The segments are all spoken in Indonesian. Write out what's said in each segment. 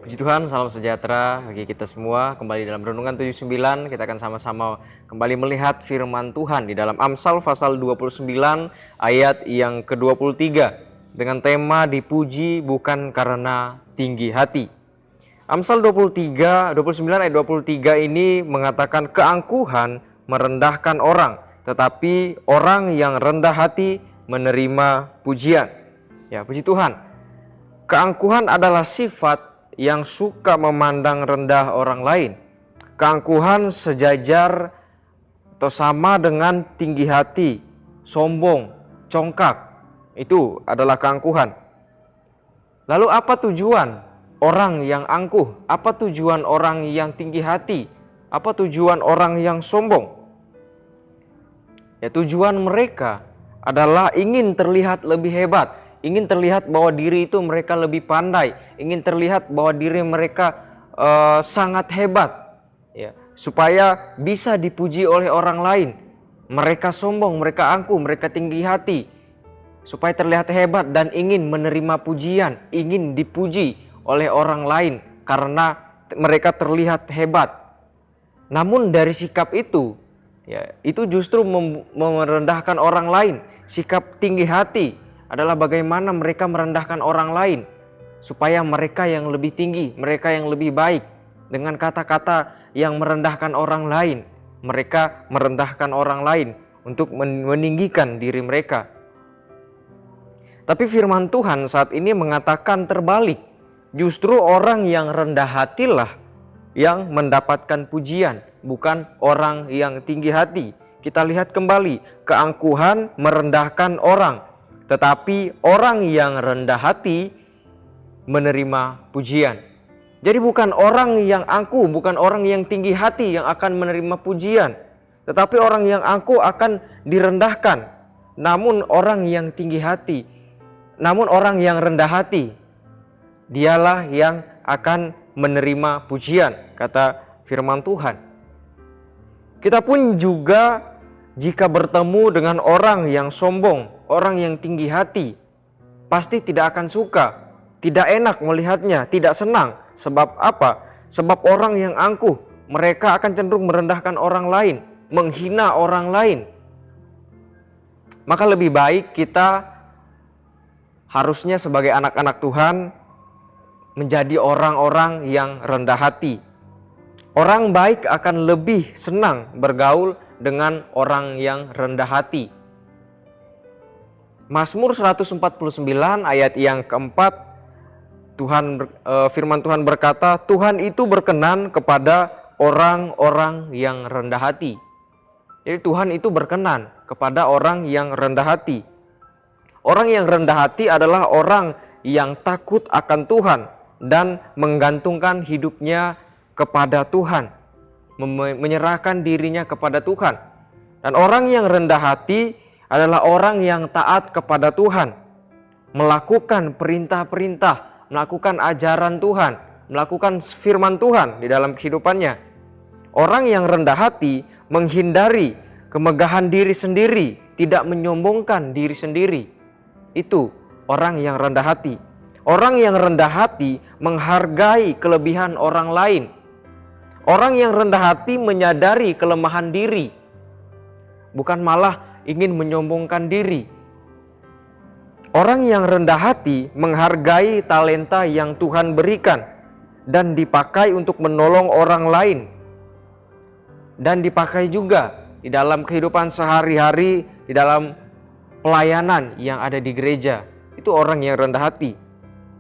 Puji Tuhan, salam sejahtera bagi kita semua. Kembali dalam Renungan 79, kita akan sama-sama kembali melihat firman Tuhan di dalam Amsal pasal 29 ayat yang ke-23 dengan tema dipuji bukan karena tinggi hati. Amsal 29 ayat 23 ini mengatakan keangkuhan merendahkan orang, tetapi orang yang rendah hati menerima pujian. Ya, puji Tuhan. Keangkuhan adalah sifat yang suka memandang rendah orang lain. Keangkuhan sejajar atau sama dengan tinggi hati, sombong, congkak. Itu adalah keangkuhan. Lalu apa tujuan orang yang angkuh? Apa tujuan orang yang tinggi hati? Apa tujuan orang yang sombong? Ya, tujuan mereka adalah ingin terlihat lebih hebat, ingin terlihat bahwa diri itu mereka lebih pandai, ingin terlihat bahwa diri mereka sangat hebat, ya, supaya bisa dipuji oleh orang lain. Mereka sombong, mereka angkuh, mereka tinggi hati, supaya terlihat hebat dan ingin menerima pujian, ingin dipuji oleh orang lain karena mereka terlihat hebat. Namun dari sikap itu, ya, itu justru merendahkan orang lain. Sikap tinggi hati adalah bagaimana mereka merendahkan orang lain supaya mereka yang lebih tinggi, mereka yang lebih baik. Dengan kata-kata yang merendahkan orang lain, mereka merendahkan orang lain untuk meninggikan diri mereka. Tapi firman Tuhan saat ini mengatakan terbalik. Justru orang yang rendah hatilah yang mendapatkan pujian, bukan orang yang tinggi hati. Kita lihat kembali, keangkuhan merendahkan orang, tetapi orang yang rendah hati menerima pujian. Jadi bukan orang yang angkuh, bukan orang yang tinggi hati yang akan menerima pujian, tetapi orang yang angkuh akan direndahkan. Namun orang yang tinggi hati, namun orang yang rendah hati, dialah yang akan menerima pujian, kata firman Tuhan. Kita pun juga jika bertemu dengan orang yang sombong, orang yang tinggi hati, pasti tidak akan suka, tidak enak melihatnya, tidak senang. Sebab apa? Sebab orang yang angkuh, mereka akan cenderung merendahkan orang lain, menghina orang lain. Maka lebih baik kita harusnya sebagai anak-anak Tuhan menjadi orang-orang yang rendah hati. Orang baik akan lebih senang bergaul dengan orang yang rendah hati. Mazmur 149 ayat yang keempat, firman Tuhan berkata, Tuhan itu berkenan kepada orang-orang yang rendah hati. Jadi Tuhan itu berkenan kepada orang yang rendah hati. Orang yang rendah hati adalah orang yang takut akan Tuhan dan menggantungkan hidupnya kepada Tuhan, menyerahkan dirinya kepada Tuhan. Dan orang yang rendah hati adalah orang yang taat kepada Tuhan, melakukan perintah-perintah, melakukan ajaran Tuhan, melakukan firman Tuhan di dalam kehidupannya. Orang yang rendah hati menghindari kemegahan diri sendiri, tidak menyombongkan diri sendiri. Itu orang yang rendah hati. Orang yang rendah hati menghargai kelebihan orang lain. Orang yang rendah hati menyadari kelemahan diri, bukan malah ingin menyombongkan diri. Orang yang rendah hati menghargai talenta yang Tuhan berikan dan dipakai untuk menolong orang lain, dan dipakai juga di dalam kehidupan sehari-hari, di dalam pelayanan yang ada di gereja. Itu orang yang rendah hati.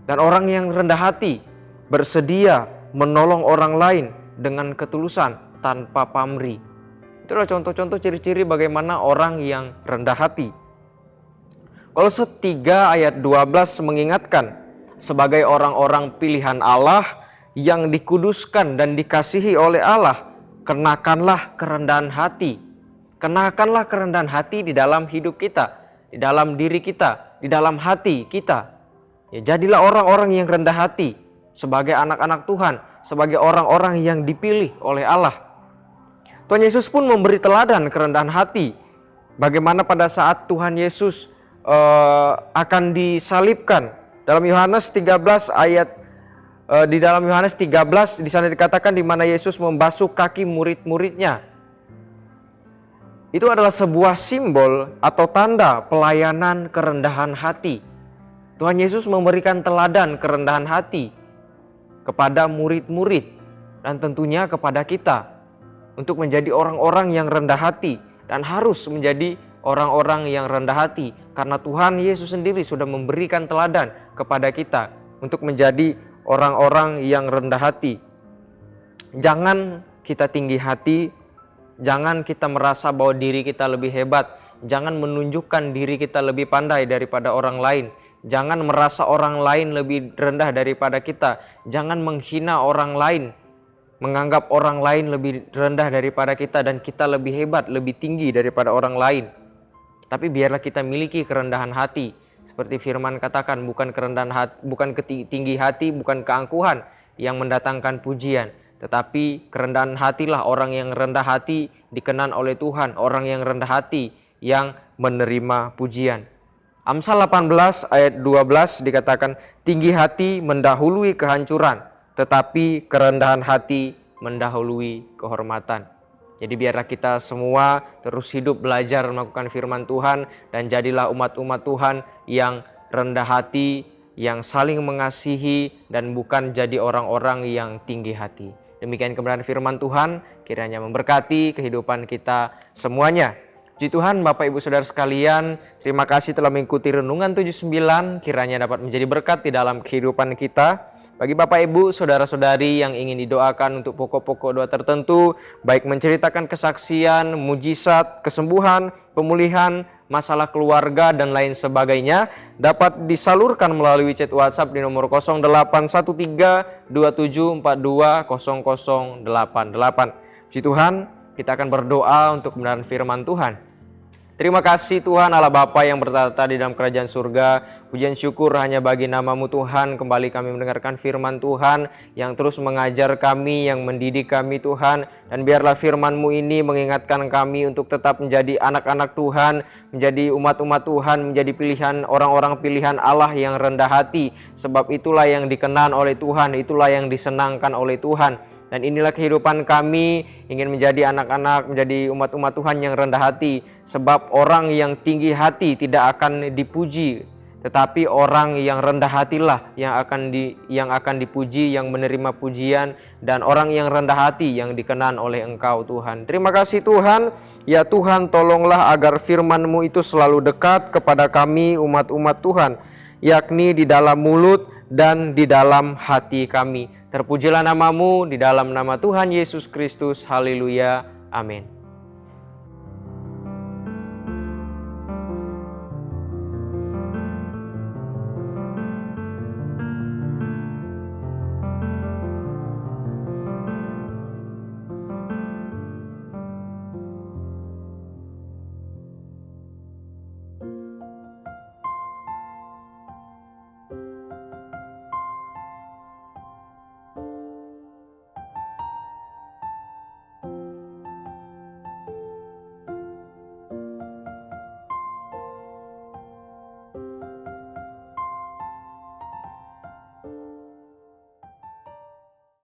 Dan orang yang rendah hati bersedia menolong orang lain dengan ketulusan tanpa pamrih. Itulah contoh-contoh ciri-ciri bagaimana orang yang rendah hati. Kolose 3 ayat 12 mengingatkan, sebagai orang-orang pilihan Allah yang dikuduskan dan dikasihi oleh Allah, kenakanlah kerendahan hati. Kenakanlah kerendahan hati di dalam hidup kita, di dalam diri kita, di dalam hati kita. Ya, jadilah orang-orang yang rendah hati sebagai anak-anak Tuhan, sebagai orang-orang yang dipilih oleh Allah. Tuhan Yesus pun memberi teladan kerendahan hati. Bagaimana pada saat Tuhan Yesus akan disalibkan. Dalam Yohanes 13 ayat di dalam Yohanes 13 di sana dikatakan di mana Yesus membasuh kaki murid-muridnya. Itu adalah sebuah simbol atau tanda pelayanan kerendahan hati. Tuhan Yesus memberikan teladan kerendahan hati kepada murid-murid dan tentunya kepada kita untuk menjadi orang-orang yang rendah hati dan harus menjadi orang-orang yang rendah hati karena Tuhan Yesus sendiri sudah memberikan teladan kepada kita untuk menjadi orang-orang yang rendah hati. Jangan kita tinggi hati. Jangan kita merasa bahwa diri kita lebih hebat. Jangan menunjukkan diri kita lebih pandai daripada orang lain. Jangan merasa orang lain lebih rendah daripada kita. Jangan menghina orang lain. Menganggap orang lain lebih rendah daripada kita dan kita lebih hebat, lebih tinggi daripada orang lain. Tapi biarlah kita miliki kerendahan hati. Seperti firman katakan, bukan kerendahan hati, bukan tinggi hati, bukan keangkuhan yang mendatangkan pujian. Tetapi kerendahan hatilah orang yang rendah hati dikenan oleh Tuhan. Orang yang rendah hati yang menerima pujian. Amsal 18 ayat 12 dikatakan, tinggi hati mendahului kehancuran, tetapi kerendahan hati mendahului kehormatan. Jadi biarlah kita semua terus hidup belajar melakukan firman Tuhan dan jadilah umat-umat Tuhan yang rendah hati, yang saling mengasihi dan bukan jadi orang-orang yang tinggi hati. Demikian kebenaran firman Tuhan, kiranya memberkati kehidupan kita semuanya. Puji Tuhan Bapak Ibu Saudara sekalian, terima kasih telah mengikuti Renungan 79, kiranya dapat menjadi berkat di dalam kehidupan kita. Bagi Bapak Ibu, Saudara-saudari yang ingin didoakan untuk pokok-pokok doa tertentu, baik menceritakan kesaksian, mujizat, kesembuhan, pemulihan, masalah keluarga dan lain sebagainya, dapat disalurkan melalui chat WhatsApp di nomor 0813 2742 0088. Puji Tuhan, kita akan berdoa untuk kebenaran firman Tuhan. Terima kasih Tuhan Allah Bapa yang bertata di dalam kerajaan surga. Pujian syukur hanya bagi nama-Mu Tuhan. Kembali kami mendengarkan firman Tuhan yang terus mengajar kami, yang mendidik kami Tuhan. Dan biarlah firman-Mu ini mengingatkan kami untuk tetap menjadi anak-anak Tuhan, menjadi umat-umat Tuhan, menjadi pilihan orang-orang pilihan Allah yang rendah hati. Sebab itulah yang dikenan oleh Tuhan, itulah yang disenangkan oleh Tuhan. Dan inilah kehidupan kami, ingin menjadi anak-anak, menjadi umat-umat Tuhan yang rendah hati. Sebab orang yang tinggi hati tidak akan dipuji, tetapi orang yang rendah hatilah yang akan dipuji, yang menerima pujian, dan orang yang rendah hati yang dikenan oleh Engkau Tuhan. Terima kasih Tuhan. Ya Tuhan, tolonglah agar firman-Mu itu selalu dekat kepada kami umat-umat Tuhan, yakni di dalam mulut dan di dalam hati kami. Terpujilah nama-Mu di dalam nama Tuhan Yesus Kristus. Haleluya. Amin.